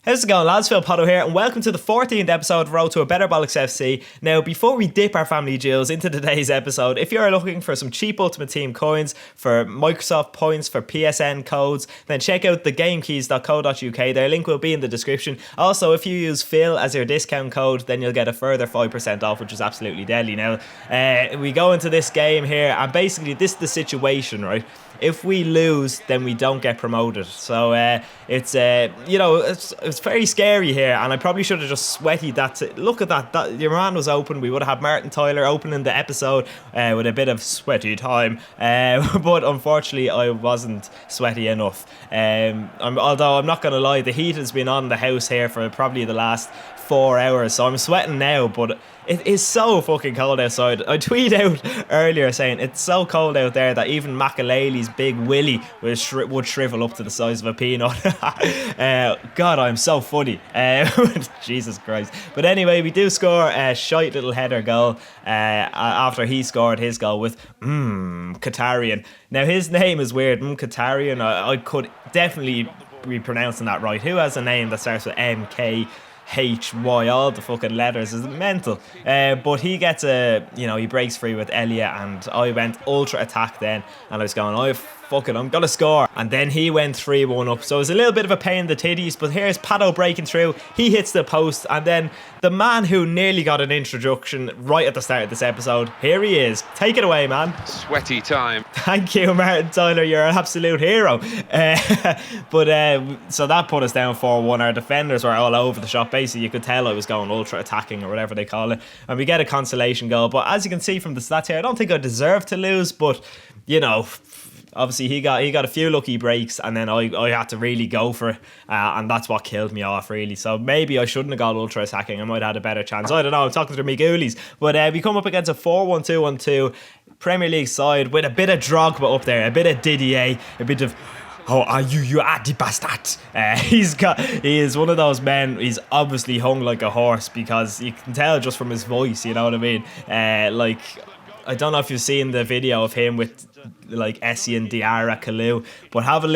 How's it going, lads? Phil Potto here, and welcome to the 14th episode of Road to a Better Bollocks FC. Now, before we dip our family jewels into today's episode, if you're looking for some cheap Ultimate Team coins, for Microsoft points, for PSN codes, then check out thegamekeys.co.uk. Their link will be in the description. Also, if you use Phil as your discount code, then you'll get a further 5% off, which is absolutely deadly. Now, we go into this game here, and basically this is the situation, right? If we lose, then we don't get promoted. So it's very scary here, and I probably should have just sweated that. Look at that. Your man was open. We would have had Martin Tyler opening the episode with a bit of sweaty time. But unfortunately, I wasn't sweaty enough. Although I'm not going to lie, the heat has been on the house here for probably the last 4 hours, so I'm sweating now, but it is so fucking cold outside. I tweeted out earlier saying it's so cold out there that even Makalele's big willy would shrivel up to the size of a peanut. God, I'm so funny. Jesus Christ. But anyway, we do score a shite little header goal after he scored his goal with Qatarian. Now his name is weird, Qatarian. I could definitely be pronouncing that right. Who has a name that starts with MK? HY, all the fucking letters, is mental. But he gets he breaks free with Elia, and I went ultra attack then, and I was going, I'm gonna score. And then he went 3-1 up, so it was a little bit of a pain in the titties. But here's Pato breaking through, he hits the post, and then the man who nearly got an introduction right at the start of this episode, here he is. Take it away, man. Sweaty time. Thank you, Martin Tyler, you're an absolute hero. So that put us down 4-1. Our defenders were all over the shop. Basically, you could tell I was going ultra attacking, or whatever they call it, and we get a consolation goal. But as you can see from the stats here, I don't think I deserve to lose, but obviously he got a few lucky breaks, and then I had to really go for it, and that's what killed me off, really. So maybe I shouldn't have got ultra attacking. I might have had a better chance. I don't know, I'm talking to me ghoulies. But we come up against a 4-1-2-1-2 Premier League side with a bit of Drogba up there, a bit of Didier, a bit of are you the bastard? He is one of those men. He's obviously hung like a horse, because you can tell just from his voice, you know what I mean? I don't know if you've seen the video of him with Essie and Diarra Kalu, but have a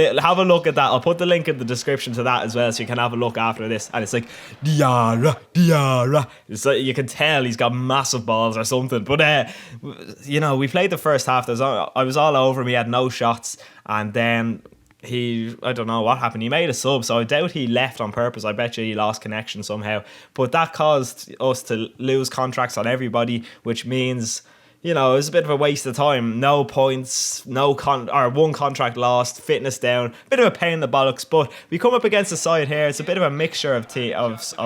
look at that. I'll put the link in the description to that as well, so you can have a look after this. And it's like Diarra. It's like, you can tell he's got massive balls or something. But we played the first half. I was all over him. He had no shots, and then I don't know what happened. He made a sub, so I doubt he left on purpose. I bet you he lost connection somehow. But that caused us to lose contracts on everybody, which means it was a bit of a waste of time. No points, one contract lost, fitness down, bit of a pain in the bollocks. But we come up against the side here. It's a bit of a mixture of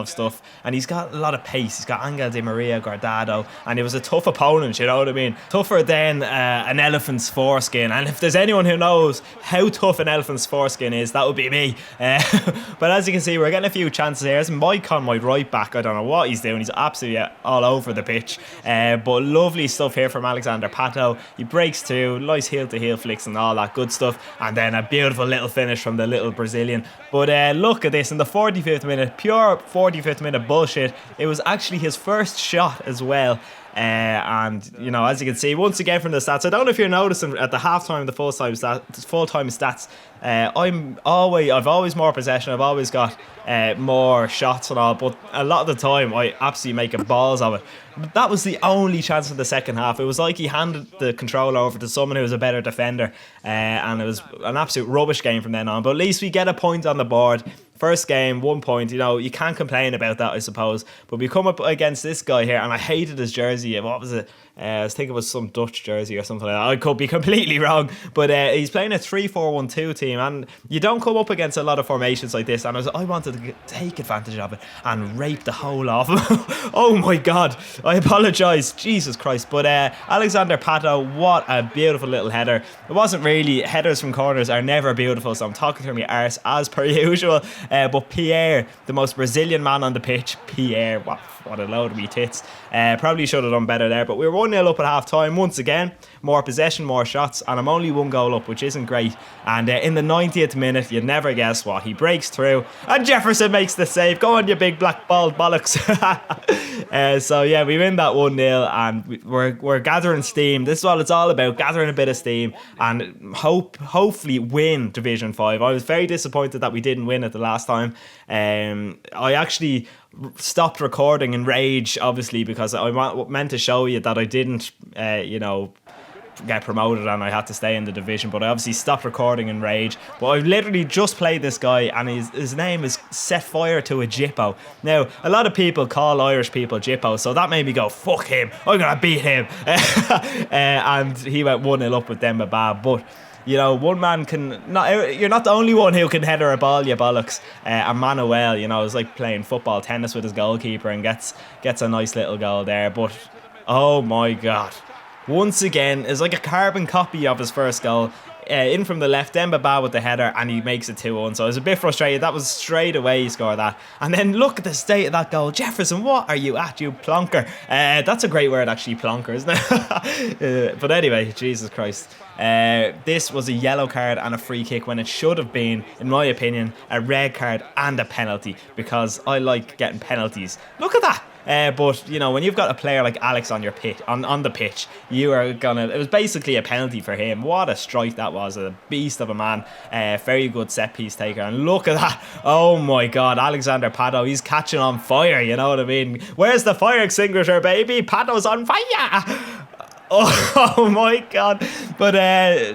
stuff, and he's got a lot of pace. He's got Angel Di Maria, Guardado, and it was a tough opponent, you know what I mean? Tougher than an elephant's foreskin. And if there's anyone who knows how tough an elephant's foreskin is, that would be me. But as you can see, we're getting a few chances here. There's Mike on my right back. I don't know what he's doing. He's absolutely all over the pitch. But lovely stuff here from Alexander Pato. He breaks through, nice heel to heel flicks and all that good stuff, and then a beautiful little finish from the little Brazilian. But look at this, in the 45th minute, pure 45th minute bullshit. It was actually his first shot as well. And as you can see once again from the stats, I don't know if you're noticing at the halftime, the full-time stats, I've always more possession, I've always got more shots and all, but a lot of the time I absolutely make a balls of it. But that was the only chance in the second half. It was like he handed the control over to someone who was a better defender, and it was an absolute rubbish game from then on. But at least we get a point on the board. First game, 1 point. You can't complain about that, I suppose. But we come up against this guy here, and I hated his jersey. What was it? I was thinking it was some Dutch jersey or something like that. I could be completely wrong. But he's playing a 3-4-1-2 team, and you don't come up against a lot of formations like this. And I wanted to take advantage of it and rape the whole off him. Oh my God. I apologise. Jesus Christ. But Alexander Pato, what a beautiful little header. It wasn't really. Headers from corners are never beautiful, so I'm talking through my arse as per usual. But Pierre, the most Brazilian man on the pitch, Pierre, what a load of me tits. Probably should have done better there, but we were 1-0 up at half time. Once again, more possession, more shots, and I'm only 1 goal up, which isn't great. And in the 90th minute, you'd never guess what, he breaks through, and Jefferson makes the save. Go on, you big black bald bollocks. So yeah, we win that 1-0, and we're gathering steam. This is what it's all about, gathering a bit of steam, and hopefully win Division 5. I was very disappointed that we didn't win it the last time. I actually stopped recording in rage, obviously, because I meant to show you that I didn't, get promoted and I had to stay in the division, but I obviously stopped recording in rage. But I've literally just played this guy, and his name is Set Fire to a Jippo. Now, a lot of people call Irish people Jippo, so that made me go, fuck him, I'm gonna beat him. And he went 1-0 up with Demba Ba. But one man you're not the only one who can header a ball, you bollocks. And Manuel, is like playing football, tennis with his goalkeeper, and gets a nice little goal there. But oh my god, once again, it's like a carbon copy of his first goal. In from the left, Demba Ba with the header, and he makes it 2-1. So I was a bit frustrated. That was straight away he scored that. And then look at the state of that goal. Jefferson, what are you at, you plonker? That's a great word, actually, plonker, isn't it? But anyway, Jesus Christ. This was a yellow card and a free kick when it should have been, in my opinion, a red card and a penalty, because I like getting penalties. Look at that. But when you've got a player like Alex on your pitch, on the pitch, it was basically a penalty for him. What a strike that was, a beast of a man. Very good set piece taker, and look at that. Oh my god, Alexander Pato, he's catching on fire, you know what I mean? Where's the fire extinguisher, baby? Pato's on fire. Oh my god. But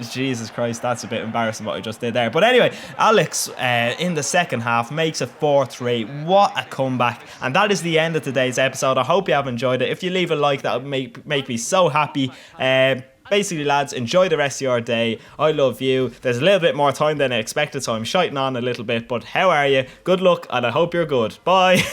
Jesus Christ, that's a bit embarrassing what I just did there. But anyway, Alex in the second half makes it 4-3. What a comeback. And that is the end of today's episode. I hope you have enjoyed it. If you leave a like, that would make me so happy. Basically, lads, enjoy the rest of your day. I love you. There's a little bit more time than I expected, so I'm shiting on a little bit. But how are you? Good luck, and I hope you're good. Bye.